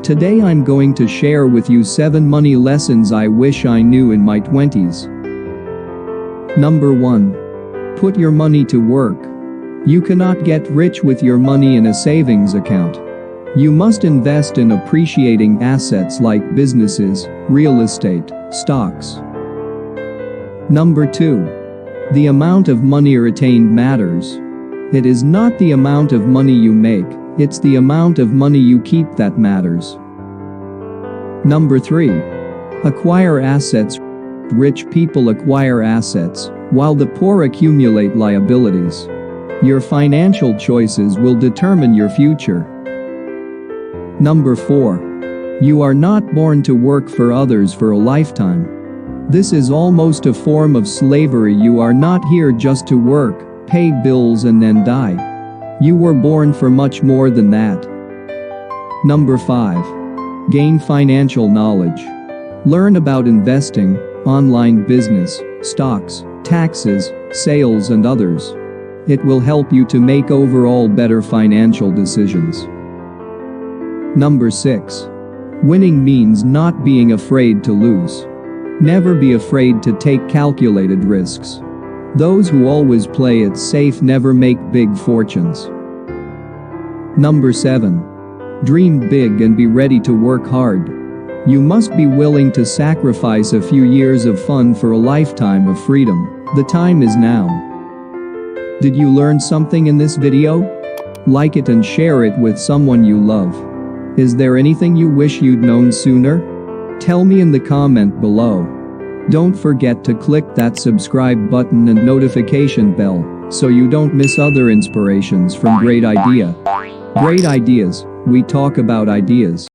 Today I'm going to share with you 7 money lessons I wish I knew in my 20s. Number 1. Put your money to work. You cannot get rich with your money in a savings account. You must invest in appreciating assets like businesses, real estate, stocks. Number 2. The amount of money retained matters. It is not the amount of money you make, it's the amount of money you keep that matters. Number 3. Acquire assets. Rich people acquire assets, while the poor accumulate liabilities. Your financial choices will determine your future. Number 4. You are not born to work for others for a lifetime. This is almost a form of slavery. You are not here just to work, pay bills and then die. You were born for much more than that. Number 5. Gain financial knowledge. Learn about investing, online business, stocks, taxes, sales and others. It will help you to make overall better financial decisions. Number 6. Winning means not being afraid to lose. Never be afraid to take calculated risks. Those who always play it safe never make big fortunes. Number 7. Dream big and be ready to work hard. You must be willing to sacrifice a few years of fun for a lifetime of freedom. The time is now. Did you learn something in this video? Like it and share it with someone you love. Is there anything you wish you'd known sooner? Tell me in the comment below. Don't forget to click that subscribe button and notification bell so you don't miss other inspirations from Great Ideas. We talk about ideas.